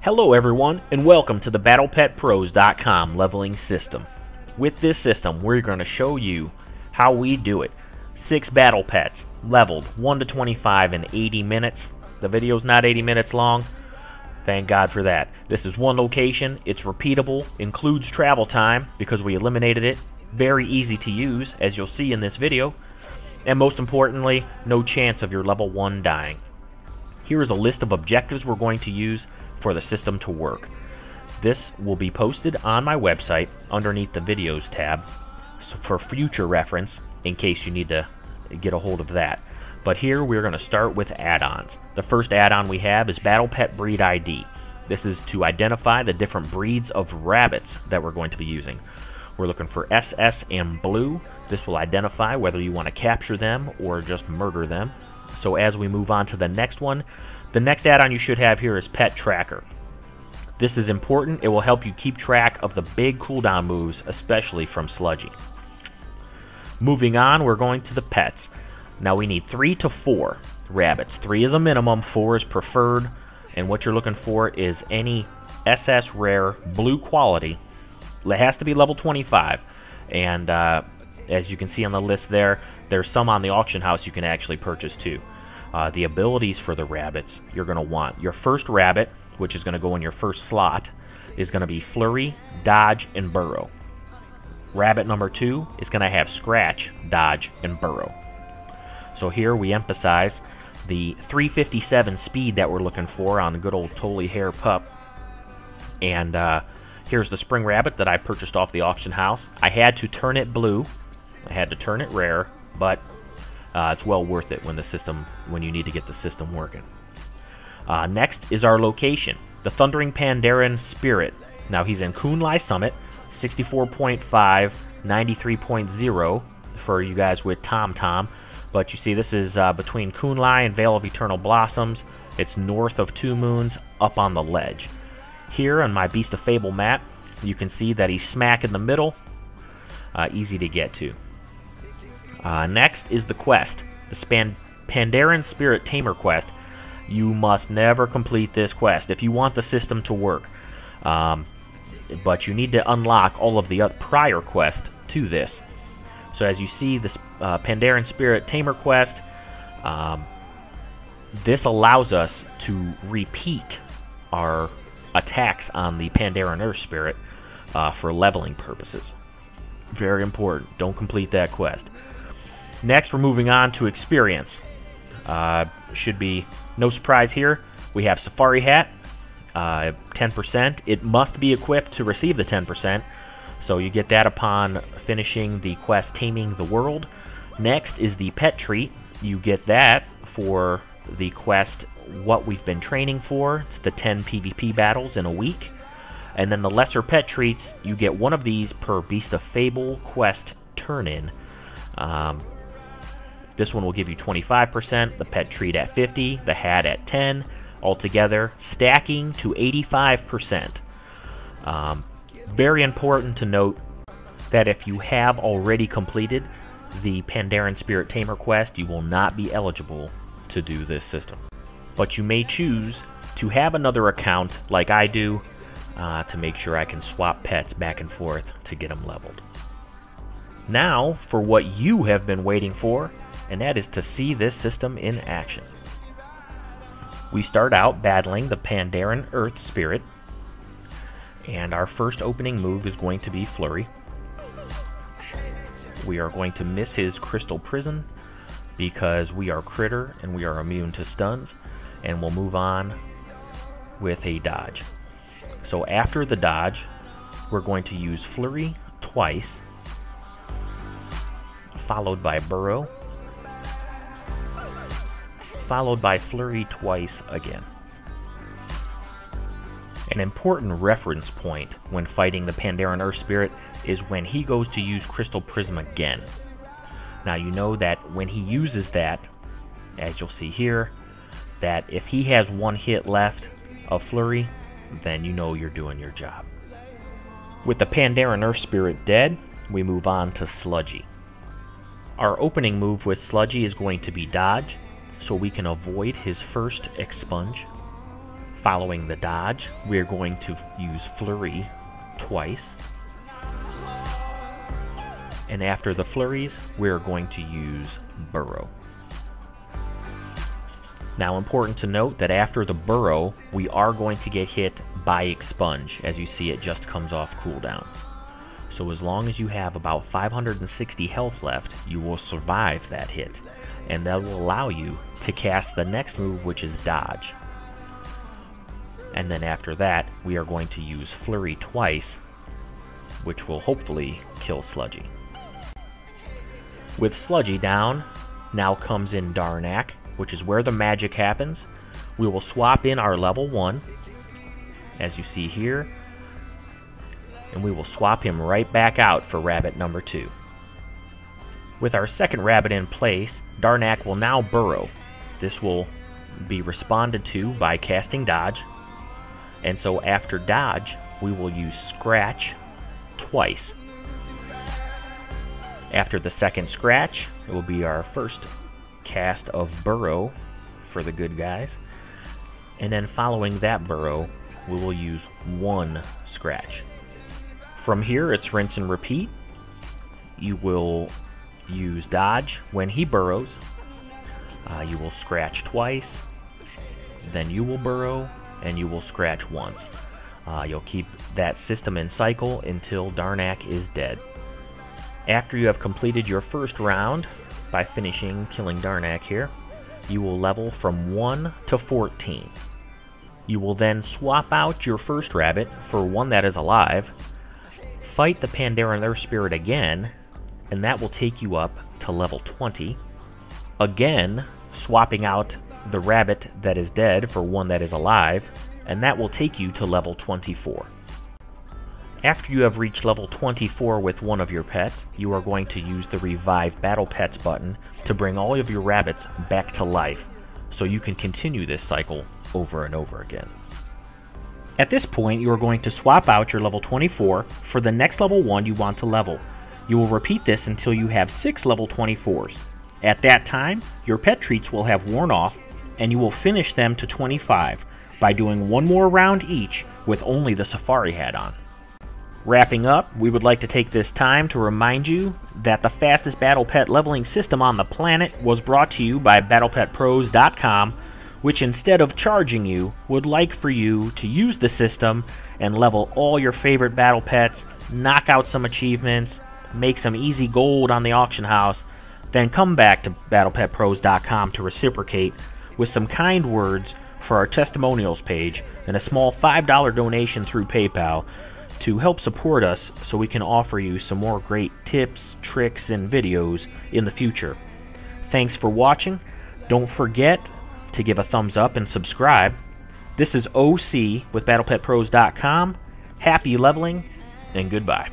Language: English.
Hello everyone, and welcome to the BattlePetPros.com leveling system. With this system, we're going to show you how we do it. 6 battle pets, leveled 1 to 25 in 80 minutes. The video's not 80 minutes long. Thank God for that. This is one location, it's repeatable, includes travel time because we eliminated it. Very easy to use, as you'll see in this video. And most importantly, no chance of your level 1 dying. Here is a list of objectives we're going to use for the system to work. This will be posted on my website underneath the videos tab, so for future reference in case you need to get a hold of that. But here we're going to start with add-ons. The first add-on we have is Battle Pet Breed ID. This is to identify the different breeds of rabbits that we're going to be using. We're looking for SS and Blue. This will identify whether you want to capture them or just murder them. So as we move on to the next one, the next add-on you should have here is Pet Tracker. This is important. It will help you keep track of the big cooldown moves, especially from Sludgy. Moving on, we're going to the pets. Now we need 3 to 4 rabbits. 3 is a minimum, 4 is preferred, and what you're looking for is any SS rare blue quality. It has to be level 25, and as you can see on the list there, there's some on the auction house you can actually purchase too. The abilities for the rabbits, you're going to want your first rabbit, which is going to go in your first slot, is going to be Flurry, Dodge, and Burrow. Rabbit number 2 is going to have Scratch, Dodge, and Burrow. So here we emphasize the 357 speed that we're looking for on the good old Tolly Hair Pup. And here's the spring rabbit that I purchased off the auction house. I had to turn it blue. I had to turn it rare, but it's well worth it when you need to get the system working. Next is our location, the Thundering Pandaren Spirit. Now he's in Kunlai Summit, 64.5, 93.0 for you guys with TomTom. But you see this is between Kunlai and Vale of Eternal Blossoms. It's north of Two Moons, up on the ledge. Here on my Beast of Fable map, you can see that he's smack in the middle, easy to get to. Next is the quest, the Pandaren Spirit Tamer quest. You must never complete this quest if you want the system to work. But you need to unlock all of the prior quests to this. So as you see, this Pandaren Spirit Tamer quest, this allows us to repeat our attacks on the Pandaren Earth Spirit for leveling purposes. Very important. Don't complete that quest. Next, we're moving on to experience. Should be no surprise here. We have Safari Hat, 10%. It must be equipped to receive the 10%, so you get that upon finishing the quest Taming the World. Next is the Pet Treat. You get that for the quest What We've Been Training For. It's the 10 PvP battles in a week. And then the lesser pet treats, you get one of these per Beast of Fable quest turn-in. This one will give you 25%, the pet treat at 50, the hat at 10, altogether stacking to 85%. Very important to note that if you have already completed the Pandaren Spirit Tamer quest, you will not be eligible to do this system. But you may choose to have another account like I do to make sure I can swap pets back and forth to get them leveled. Now for what you have been waiting for, and that is to see this system in action. We start out battling the Pandaren Earth Spirit, and our first opening move is going to be Flurry. We are going to miss his Crystal Prison because we are Critter and we are immune to stuns, and we'll move on with a dodge. So after the dodge, we're going to use Flurry twice, followed by Burrow, followed by Flurry twice again. An important reference point when fighting the Pandaren Earth Spirit is when he goes to use Crystal Prism again. Now you know that when he uses that, as you'll see here, that if he has one hit left of Flurry, then you know you're doing your job. With the Pandaren Earth Spirit dead, we move on to Sludgy. Our opening move with Sludgy is going to be Dodge, so we can avoid his first Expunge. Following the dodge, we're going to use flurry twice. And after the flurries, we're going to use burrow. Now, important to note that after the burrow, we are going to get hit by expunge. As you see, it just comes off cooldown. So as long as you have about 560 health left, you will survive that hit. And that will allow you to cast the next move, which is dodge. And then after that, we are going to use flurry twice, which will hopefully kill Sludgy. With Sludgy down, now comes in Darnak, which is where the magic happens. We will swap in our level 1, as you see here, and we will swap him right back out for rabbit number 2. With our second rabbit in place, Darnak will now burrow. This will be responded to by casting dodge, and so after dodge, we will use scratch twice. After the second scratch, it will be our first cast of burrow for the good guys, and then following that burrow, we will use one scratch. From here, it's rinse and repeat. You will use dodge when he burrows. You will scratch twice, then you will burrow, and you will scratch once. You'll keep that system in cycle until Darnak is dead. After you have completed your first round, by finishing killing Darnak here, you will level from 1 to 14. You will then swap out your first rabbit for one that is alive, fight the Pandaren Spirit again, and that will take you up to level 20. Again, swapping out the rabbit that is dead for one that is alive, and that will take you to level 24. After you have reached level 24 with one of your pets, you are going to use the Revive Battle Pets button to bring all of your rabbits back to life, so you can continue this cycle over and over again. At this point, you are going to swap out your level 24 for the next level 1 you want to level. You will repeat this until you have 6 level 24s. At that time, your pet treats will have worn off, and you will finish them to 25 by doing one more round each with only the safari hat on. Wrapping up, we would like to take this time to remind you that the fastest battle pet leveling system on the planet was brought to you by BattlePetPros.com, which instead of charging you, would like for you to use the system and level all your favorite battle pets, knock out some achievements, make some easy gold on the auction house, then come back to BattlePetPros.com to reciprocate with some kind words for our testimonials page and a small $5 donation through PayPal to help support us so we can offer you some more great tips, tricks, and videos in the future. Thanks for watching. Don't forget to give a thumbs up and subscribe. This is OC with BattlePetPros.com. Happy leveling, and goodbye.